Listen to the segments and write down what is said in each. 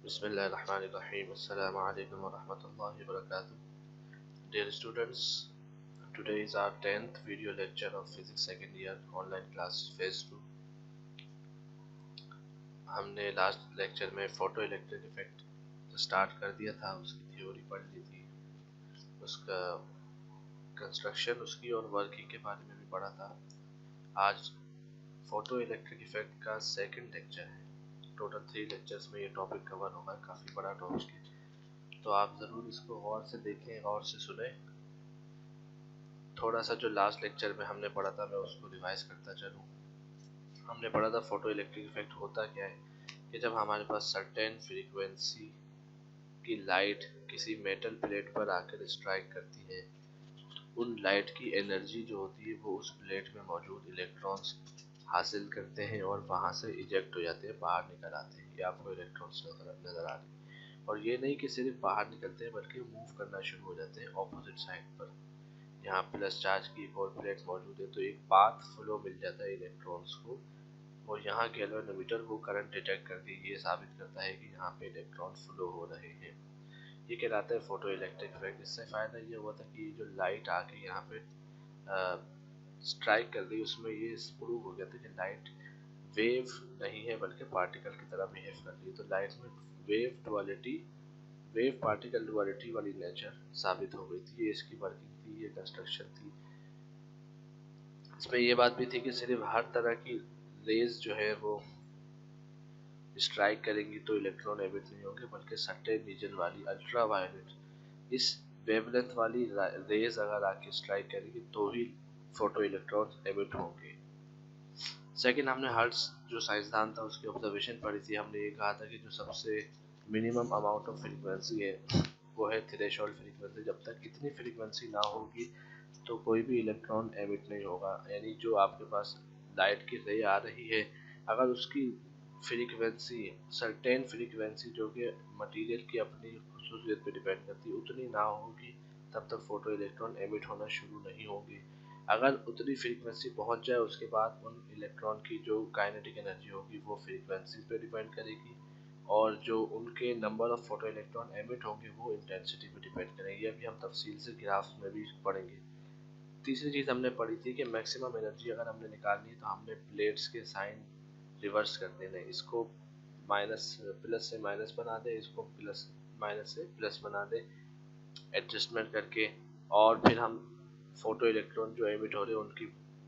Bismillahirrahmanirrahim. Assalamu alaikum wa rahmatullahi wa barakatuh. Dear students, today is our 10th video lecture of physics second year online class phase 2. हमने last lecture में photo electric effect start कर दिया था, उसकी theory पढ़ ली थी, उसका construction उसकी और वर्किंग के बारे में भी पढ़ा था। आज फोटो इलेक्ट्रिक इफेक्ट का सेकंड लेक्चर है। टोटल 3 लेक्चर्स में ये टॉपिक कवर होगा, काफ़ी बड़ा टॉपिक है, तो आप ज़रूर इसको गौर से देखें, गौर से सुने। थोड़ा सा जो लास्ट लेक्चर में हमने पढ़ा था मैं उसको रिवाइज करता चलूँ। हमने पढ़ा था फोटो इलेक्ट्रिक इफेक्ट होता क्या है कि जब हमारे पास सर्टेन फ्रीक्वेंसी की लाइट किसी मेटल प्लेट पर आकर स्ट्राइक करती है, उन लाइट की एनर्जी जो होती है वो उस प्लेट में मौजूद इलेक्ट्रॉन्स हासिल करते हैं और वहाँ से इजेक्ट हो जाते हैं, बाहर निकल आते हैं। ये आपको इलेक्ट्रॉन्स नज़र आ रहे हैं, और ये नहीं कि सिर्फ बाहर निकलते हैं बल्कि मूव करना शुरू हो जाते हैं ऑपोजिट साइड पर। यहाँ प्लस चार्ज की एक और प्लेट मौजूद है, तो एक पाथ फ्लो मिल जाता है इलेक्ट्रॉन्स को, और यहाँ गैल्वेनोमीटर वो करंट डिटेक्ट करके ये साबित करता है कि यहाँ पे इलेक्ट्रॉन फ्लो हो रहे हैं। ये कहलाता है फोटो इलेक्ट्रिक इफेक्ट। इससे फ़ायदा ये हुआ था कि जो लाइट आके यहाँ पे स्ट्राइक कर दी, उसमें ये प्रूव हो गया था कि लाइट वेव नहीं है बल्कि पार्टिकल की तरह बिहेव कर रही है। तो लाइट में वेव पार्टिकल डुअलिटी वाली नेचर साबित हो गई थी। ये इसकी वर्किंग थी, ये कंस्ट्रक्शन थी। इसमें ये बात भी थी कि सिर्फ हर तरह की रेज जो है वो स्ट्राइक करेंगी तो इलेक्ट्रॉन एमिट नहीं होंगे, बल्कि सर्टेन रीजन वाली अल्ट्रा वायलेट इस वेवलेंथ वाली रेज अगर आके स्ट्राइक करेगी तो ही फोटो इलेक्ट्रॉन एमिट होंगे। सेकंड, हमने हर्ट्ज जो साइंसदान था उसकी ऑब्जर्वेशन पढ़ी थी। हमने ये कहा था कि जो सबसे मिनिमम अमाउंट ऑफ फ्रीक्वेंसी है वो है थ्रेशोल्ड फ्रीक्वेंसी। जब तक इतनी फ्रीक्वेंसी ना होगी तो कोई भी इलेक्ट्रॉन एमिट नहीं होगा। यानी जो आपके पास लाइट की रे आ रही है, अगर उसकी फ्रीक्वेंसी सर्टेन फ्रीक्वेंसी जो कि मटेरियल की अपनी खसूसियत पे डिपेंड करती है उतनी ना होगी, तब तक फोटो इलेक्ट्रॉन एमिट होना शुरू नहीं होंगे। अगर उतनी फ्रीक्वेंसी पहुंच जाए उसके बाद उन इलेक्ट्रॉन की जो काइनेटिक एनर्जी होगी वो फ्रीक्वेंसी पे डिपेंड करेगी, और जो उनके number of photo electron emit होंगे वो इंटेंसिटी पे डिपेंड करेंगे। ये अभी हम तफसील से ग्राफ्स में भी पढ़ेंगे। तीसरी चीज़ हमने पढ़ी थी कि मैक्सिमम एनर्जी अगर हमने निकालनी है तो हमने प्लेट्स के साइन रिवर्स कर देने। इसको माइनस प्लस से माइनस बना दे, इसको प्लस माइनस से प्लस बना दे एडजस्टमेंट करके, और फिर हम फोटो इलेक्ट्रॉन जो एमिट हो रहे हैं उनकी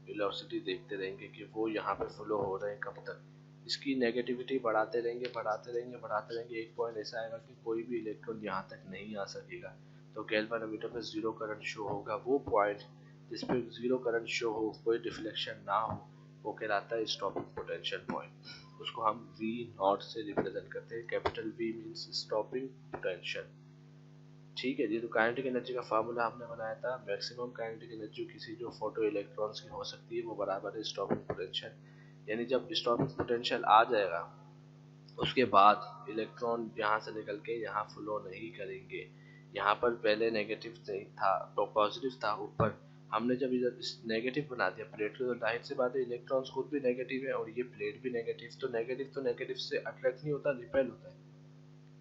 वेलोसिटी देखते रहेंगे कि वो यहाँ पे फ्लो हो रहे हैं कब तक। इसकी नेगेटिविटी बढ़ाते रहेंगे बढ़ाते रहेंगे बढ़ाते रहेंगे। एक पॉइंट ऐसा आएगा कि कोई भी इलेक्ट्रॉन यहाँ तक नहीं आ सकेगा, तो गैल्वेनोमीटर पे जीरो करंट शो होगा। वो पॉइंट जिस पे जीरो करंट शो हो, कोई डिफ्लेक्शन ना हो, वो कहलाता है स्टॉपिंग पोटेंशियल पॉइंट। उसको हम V नॉट से रिप्रेजेंट करते हैं। Capital V means stopping potential. ठीक है जी। तो काइनेटिक एनर्जी का फार्मूला हमने बनाया था। मैक्सिमम काइनेटिक एनर्जी किसी जो फोटो इलेक्ट्रॉन्स की हो सकती है वो बराबर है स्टॉपिंग पोटेंशियल। यानी जब स्टॉपिंग पोटेंशियल आ जाएगा उसके बाद इलेक्ट्रॉन यहाँ से निकल के यहाँ फ्लो नहीं करेंगे। यहाँ पर पहले नेगेटिव था तो पॉजिटिव था ऊपर, हमने जब इधर नेगेटिव बना दिया प्लेट को, तो जाहिर सी बात है इलेक्ट्रॉन्स खुद भी नेगेटिव है और ये प्लेट भी नेगेटिव, तो नेगेटिव से अट्रैक्ट नहीं होता, रिपेल होता है।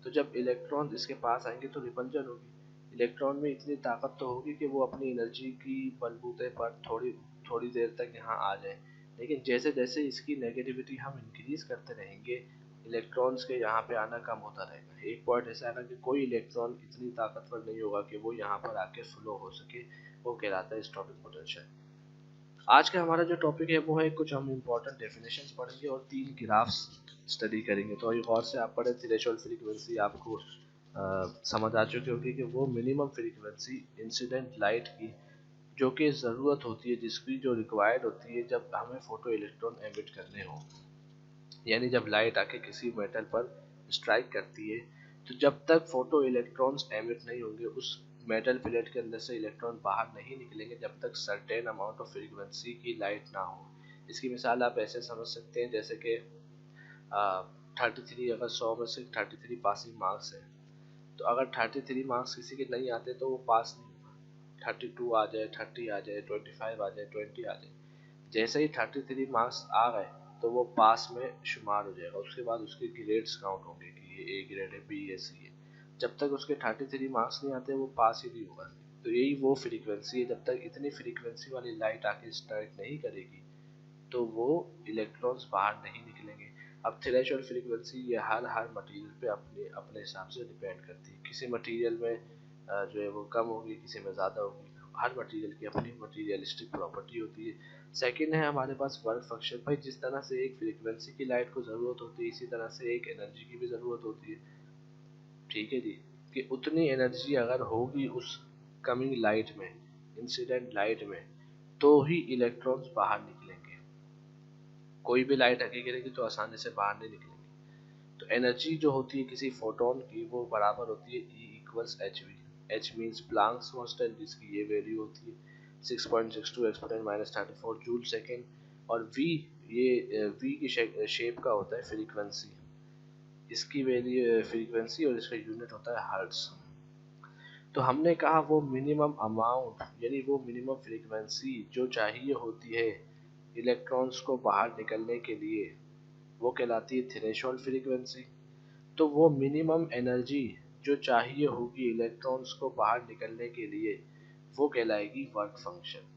तो जब इलेक्ट्रॉन इसके पास आएंगे तो रिपल्जन होगी। इलेक्ट्रॉन में इतनी ताकत तो होगी कि वो अपनी एनर्जी की बलबूते पर थोड़ी देर तक यहाँ आ जाए, लेकिन जैसे जैसे इसकी नेगेटिविटी हम इंक्रीज करते रहेंगे इलेक्ट्रॉन्स के यहाँ पे आना कम होता रहेगा। एक पॉइंट ऐसा आएगा कि कोई इलेक्ट्रॉन इतनी ताकतवर नहीं होगा कि वो यहाँ पर आके फ्लो हो सके, वो कहलाता है स्टॉपिंग पोटेंशियल। आज का हमारा जो टॉपिक है वो है कुछ हम इम्पोर्टेंट डेफिनेशंस पढ़ेंगे और 3 ग्राफ्स स्टडी करेंगे। तो ये गौर से आप पढ़े, थ्रेशोल्ड फ्रीक्वेंसी आपको समझ आ चुकी होगी कि वो मिनिमम फ्रीक्वेंसी इंसिडेंट लाइट की जो कि ज़रूरत होती है, जिसकी जो रिक्वायर्ड होती है जब हमें फोटो इलेक्ट्रॉन एमिट करने हो। यानी जब लाइट आके किसी मेटल पर स्ट्राइक करती है तो जब तक फोटो इलेक्ट्रॉन्स एमिट नहीं होंगे उस मेटल प्लेट के अंदर से इलेक्ट्रॉन बाहर नहीं निकलेंगे जब तक सर्टेन अमाउंट ऑफ फ्रीक्वेंसी की लाइट ना हो। इसकी मिसाल आप ऐसे समझ सकते हैं जैसे कि 33, अगर 100 में से 33 पासिंग मार्क्स है, तो अगर 33 मार्क्स किसी के नहीं आते तो वो पास नहीं होगा। 32 आ जाए, 30 आ जाए, 25 आ जाए, 20 आ जाए, जैसे ही 33 मार्क्स आ गए तो वो पास में शुमार हो जाएगा। उसके बाद उसके ग्रेड्स काउंट होंगे कि ये ए ग्रेड है, बी है, सी है। जब तक उसके 33 मार्क्स नहीं आते वो पास ही नहीं होगा। तो यही वो फ्रीक्वेंसी है, जब तक इतनी फ्रीक्वेंसी वाली लाइट आके स्ट्राइक नहीं करेगी तो वो इलेक्ट्रॉन्स बाहर नहीं निकलेंगे। अब थ्रेशोल्ड फ्रीक्वेंसी ये हर मटेरियल पे अपने अपने हिसाब से डिपेंड करती है। किसी मटेरियल में जो है वो कम होगी, किसी में ज़्यादा होगी। हर मटेरियल की अपनी मटेरियलिस्टिक प्रॉपर्टी होती है। सेकंड है हमारे पास वर्क फंक्शन। भाई जिस तरह से एक फ्रीक्वेंसी की लाइट को ज़रूरत होती है, इसी तरह से एक एनर्जी की भी ज़रूरत होती है। ठीक है जी, कि उतनी एनर्जी अगर होगी उस कमिंग लाइट में, इंसिडेंट लाइट में, तो ही इलेक्ट्रॉन्स बाहर निकलेंगे। कोई भी लाइट आके गिरेगी तो आसानी से बाहर नहीं निकलेंगे। तो एनर्जी जो होती है किसी फोटोन की वो बराबर होती है E equals H we. H means Planck's constant, जिसकी ये वैल्यू होती है 6.62 एक्सपोनेंट माइनस 34 जूल सेकेंड। और V ये V की शेप का होता है फ्रीक्वेंसी, इसकी वैल्यू फ्रीक्वेंसी, और इसका यूनिट होता है हर्ट्ज। तो हमने कहा वो मिनिमम अमाउंट यानी वो मिनिमम फ्रीक्वेंसी जो चाहिए होती है इलेक्ट्रॉन्स को बाहर निकलने के लिए, वो कहलाती है थ्रेशोल्ड फ्रीक्वेंसी। तो वो मिनिमम एनर्जी जो चाहिए होगी इलेक्ट्रॉन्स को बाहर निकलने के लिए, वो कहलाएगी वर्क फंक्शन।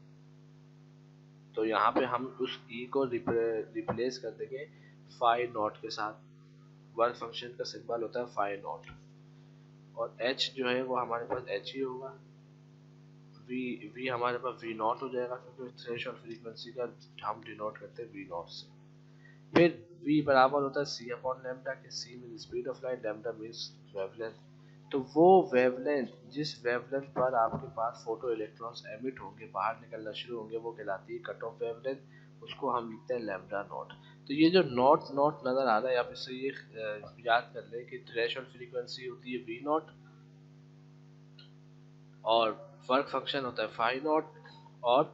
तो यहाँ पे हम उस E को रिप्लेस कर देंगे फाई नॉट के साथ। वर्क फंक्शन का सिंबल होता है फाई नॉट, और H जो है वो हमारे पास H ही होगा। वी हमारे पास वी नॉट हो जाएगा, क्योंकि थ्रेशोल्ड फ्रीक्वेंसी का हम डिनोट करते हैं वी नॉट से। फिर v बराबर होता है c अपॉन लैम्डा के। c mean speed of light, lambda means wavelength. तो वो वेवलेंथ जिस वेवलेंथ पर आपके पास फोटो इलेक्ट्रॉन्स एमिट होंगे, बाहर निकलना शुरू होंगे, वो कहलाती है कट ऑफ वेवलेंथ। उसको हम लिखते हैं लैम्डा नॉट। तो ये जो नॉट नॉट नजर आ रहा है, आप इससे ये याद कर लें कि थ्रेशोल्ड फ्रीक्वेंसी होती है वी नॉट, और वर्क फंक्शन होता है फाई नॉट, और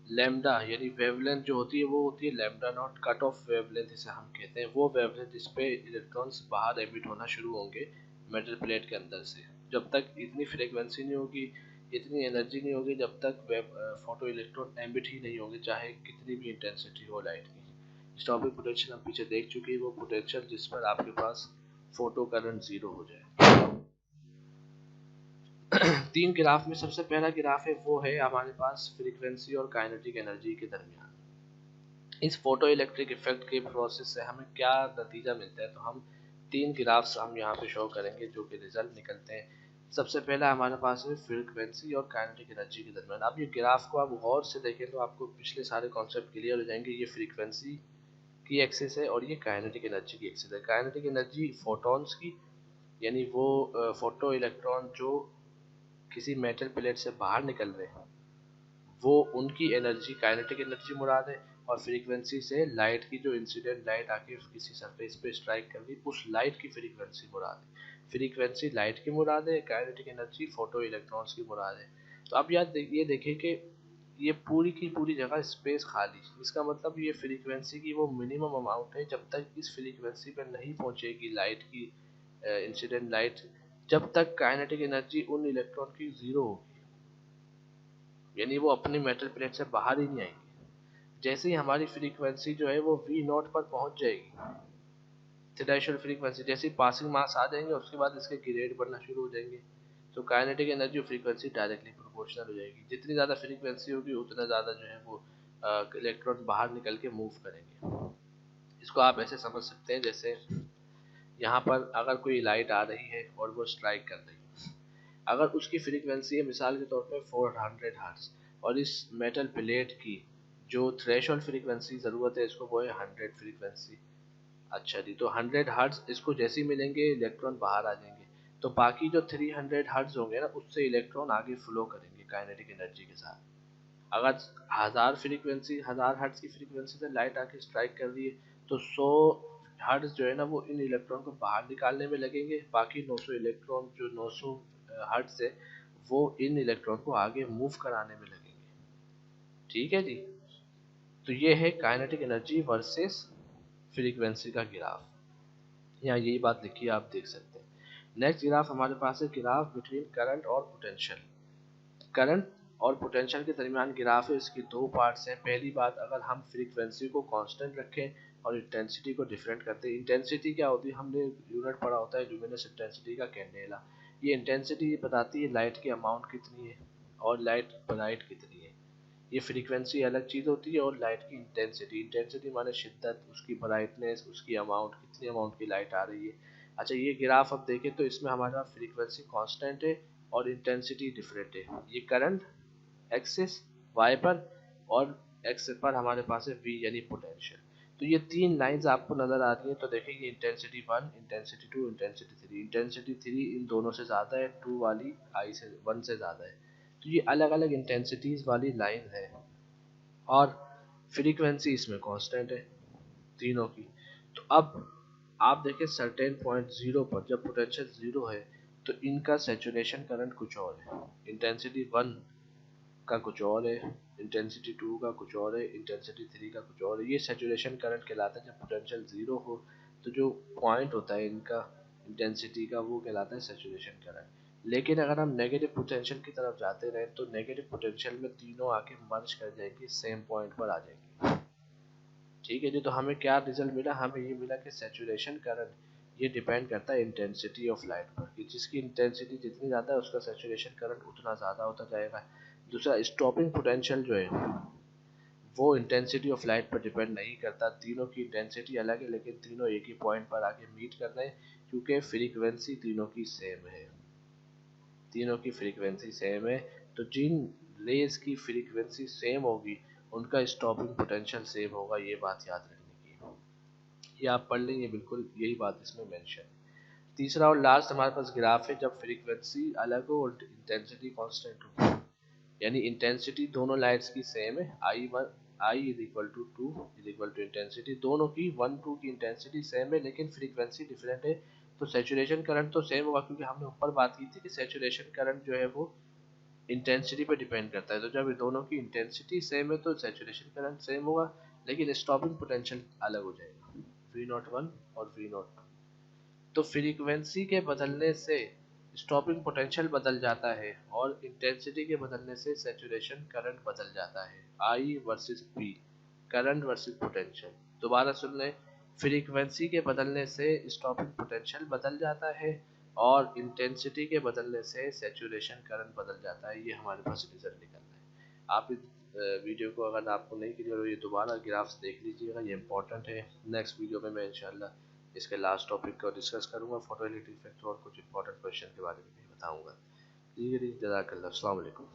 लैम्डा यानी वेवलेंथ जो होती है वो होती है lambda naught. Cut off wavelength इसे हम कहते हैं, वो वेवलेंथ जिस पे इलेक्ट्रॉन्स बाहर एमिट होना शुरू होंगे मेटल प्लेट के अंदर से। जब तक इतनी फ्रीक्वेंसी नहीं होगी, इतनी एनर्जी नहीं होगी, जब तक फोटो इलेक्ट्रॉन एमिट ही नहीं होंगे, चाहे कितनी भी इंटेंसिटी हो लाइट की। स्टॉपिंग पोटेंशियल हम पीछे देख चुके हैं, वो पोटेंशियल जिस पर आपके पास फोटो करंट जीरो हो जाए। तीन ग्राफ में सबसे पहला ग्राफ है वो है हमारे पास फ्रीक्वेंसी और काइनेटिक एनर्जी के दरमियान। इस फोटो इलेक्ट्रिक इफेक्ट के प्रोसेस से हमें क्या नतीजा मिलता है, तो हम तीन ग्राफ्स हम यहाँ पे शो करेंगे जो कि रिजल्ट निकलते हैं। सबसे पहला हमारे पास है फ्रीक्वेंसी और काइनेटिक एनर्जी के दरमियान। अब ये ग्राफ को आप गौर से देखें तो आपको पिछले सारे कॉन्सेप्ट क्लियर हो जाएंगे। ये फ्रीक्वेंसी की एक्सिस है और ये काइनेटिक एनर्जी की एक्सिस है। काइनेटिक एनर्जी फोटॉन्स की, यानी वो फोटो इलेक्ट्रॉन जो किसी मेटल प्लेट से बाहर निकल रहे हैं, वो उनकी एनर्जी काइनेटिक एनर्जी मुराद है। और फ्रीक्वेंसी से लाइट की जो इंसिडेंट लाइट आके किसी सरफेस पे स्ट्राइक कर रही, उस लाइट की फ्रीक्वेंसी मुराद है। फ्रीक्वेंसी लाइट की मुराद है, काइनेटिक एनर्जी फोटो इलेक्ट्रॉन्स की मुराद है। तो अब याद ये देखें कि ये पूरी की पूरी जगह स्पेस खाली, इसका मतलब ये फ्रीक्वेंसी की वो मिनिमम अमाउंट है। जब तक इस फ्रीक्वेंसी पर नहीं पहुंचेगी लाइट की इंसिडेंट लाइट, जब तक काइनेटिक एनर्जी उन इलेक्ट्रॉन की जीरो होगी, यानी वो अपनी मेटल प्लेट से बाहर ही नहीं आएंगे। जैसे ही हमारी फ्रीक्वेंसी जो है वो वी नॉट पर पहुंच जाएगी, थ्रेशोल्ड फ्रीक्वेंसी, जैसे ही पासिंग मास आ जाएंगे उसके बाद इसके ग्रेड बढ़ना शुरू हो जाएंगे, तो काइनेटिक एनर्जी और फ्रीक्वेंसी डायरेक्टली प्रोपोर्शनल हो जाएगी। जितनी ज़्यादा फ्रीक्वेंसी होगी उतना ज़्यादा जो है वो इलेक्ट्रॉन बाहर निकल के मूव करेंगे। इसको आप ऐसे समझ सकते हैं, जैसे यहाँ पर अगर कोई लाइट आ रही है और वो स्ट्राइक कर रही है, अगर उसकी फ्रीक्वेंसी है मिसाल के तौर पे 400 हर्ट्ज, और इस मेटल प्लेट की जो थ्रेशोल्ड फ्रीक्वेंसी ज़रूरत है इसको वो है 100 फ्रीक्वेंसी। अच्छा जी, तो 100 हर्ट्ज इसको जैसे ही मिलेंगे इलेक्ट्रॉन बाहर आ जाएंगे। तो बाकी जो 300 हर्ट्ज होंगे ना, उससे इलेक्ट्रॉन आगे फ्लो करेंगे काइनेटिक एनर्जी के साथ। अगर 1000 हर्ट्ज की फ्रीक्वेंसी से लाइट आके स्ट्राइक कर रही है, तो 100 हर्ट्ज जो है ना वो इन इलेक्ट्रॉन को बाहर निकालने में लगेंगे। बाकी 900 इलेक्ट्रॉन जो 900 हर्ट्ज है वो इन इलेक्ट्रॉन को आगे मूव कराने में लगेंगे। ठीक है जी, तो ये है काइनेटिक एनर्जी वर्सेस फ्रीक्वेंसी का ग्राफ। यहाँ यही बात लिखी है, आप देख सकते हैं। नेक्स्ट ग्राफ हमारे पास है ग्राफ बिटवीन करंट और पोटेंशियल। करंट और पोटेंशियल के दरमियान ग्राफ है, इसकी दो पार्ट्स हैं। पहली बात, अगर हम फ्रीक्वेंसी को कांस्टेंट रखें और इंटेंसिटी को डिफरेंट करते हैं। इंटेंसिटी क्या होती है, हमने यूनिट पढ़ा होता है ल्यूमिनस इंटेंसिटी का, कैंडेला। ये इंटेंसिटी बताती है लाइट की अमाउंट कितनी है और लाइट ब्राइट कितनी है। ये फ्रीक्वेंसी अलग चीज़ होती है और लाइट की इंटेंसिटी, इंटेंसिटी माने शिद्दत, उसकी ब्राइटनेस, उसकी अमाउंट, कितनी अमाउंट की लाइट आ रही है। अच्छा, ये ग्राफ अब देखें तो इसमें हमारा फ्रीक्वेंसी कांस्टेंट है और इंटेंसिटी डिफरेंट है। ये करंट एक्सिस वाई पर और एक्स पर हमारे पास है वी यानी पोटेंशियल। तो ये तीन लाइंस आपको नजर आ रही है, तो देखिए ये इंटेंसिटी 1, इंटेंसिटी 2, इंटेंसिटी 3। इंटेंसिटी 3 इन दोनों से ज़्यादा है, 2 वाली आई से 1 से ज़्यादा है। तो ये अलग अलग इंटेंसिटीज वाली लाइन है और फ्रीक्वेंसी इसमें कांस्टेंट है तीनों की। तो अब आप देखें सर्टेन पॉइंट जीरो पर जब पोटेंशियल जीरो है तो इनका सैचुरेशन करंट कुछ और है। इंटेंसिटी 1 का कुछ और है, इंटेंसिटी 2 का कुछ और है, इंटेंसिटी 3 का कुछ और है। ये सैचुरेशन करंट कहलाता है जब पोटेंशियल जीरो हो। तो जो पॉइंट होता है इनका इंटेंसिटी का वो कहलाता है सैचुरेशन करंट। लेकिन अगर हम नेगेटिव पोटेंशियल की तरफ जाते रहे तो नेगेटिव पोटेंशियल में तीनों आके मर्ज कर जाएंगे, सेम पॉइंट पर आ जाएंगे। ठीक है जी, तो हमें क्या रिजल्ट मिला, हमें ये मिला कि सैचुरेशन करंट ये डिपेंड करता है इंटेंसिटी ऑफ लाइट पर, कि जिसकी इंटेंसिटी जितनी ज़्यादा है उसका सैचुरेशन करंट उतना ज़्यादा होता जाएगा। दूसरा, स्टॉपिंग पोटेंशियल जो है वो इंटेंसिटी ऑफ लाइट पर डिपेंड नहीं करता। तीनों की इंटेंसिटी अलग है लेकिन तीनों एक ही पॉइंट पर आके मीट कर रहे हैं क्योंकि फ्रीक्वेंसी तीनों की सेम है। तीनों की फ्रीक्वेंसी सेम है, तो जिन रेज की फ्रीक्वेंसी सेम होगी उनका स्टॉपिंग पोटेंशियल सेम होगा, ये बात याद रखने की। ये आप पढ़ लेंगे, बिल्कुल यही बात इसमें मेंशन है। तीसरा और लास्ट हमारे पास ग्राफ है जब फ्रीक्वेंसी अलग हो और इंटेंसिटी कांस्टेंट हो, यानी इंटेंसिटी दोनों लाइट्स की सेम है, I is equal to 2 is equal to intensity दोनों की 1 2 की इंटेंसिटी सेम है लेकिन फ्रीक्वेंसी डिफरेंट है। तो सैचुरेशन करंट तो सेम होगा क्योंकि हमने ऊपर बात की थी कि सैचुरेशन करंट जो है वो इंटेंसिटी पे डिपेंड करता है। तो जब दोनों की इंटेंसिटी सेम है तो सैचुरेशन करंट सेम होगा लेकिन स्टॉपिंग पोटेंशियल अलग हो जाएगा, वी नॉट 1 और वी नॉट 2। तो फ्रीक्वेंसी के बदलने से स्टॉपिंग पोटेंशियल बदल जाता है और इंटेंसिटी के बदलने से सैचुरेशन करंट बदल जाता है। आई versus P, current versus potential. दोबारा सुन लें, फ्रीक्वेंसी के बदलने से स्टॉपिंग पोटेंशियल बदल जाता है और इंटेंसिटी के बदलने से सैचुरेशन करंट बदल जाता है। ये हमारे पास रिजल्ट निकलता है। आप इस वीडियो को अगर आपको नहीं क्लियर हो ये दोबारा ग्राफ्स देख लीजिएगा, ये इंपॉर्टेंट है। नेक्स्ट वीडियो में मैं इंशाल्लाह इसके लास्ट टॉपिक को डिस्कस करूंगा, फोटोइलेक्ट्रिक इफेक्ट और कुछ इंपॉर्टेंट क्वेश्चन के बारे में भी बताऊंगा। जी जज़ाकल्लाह, अस्सलाम वालेकुम।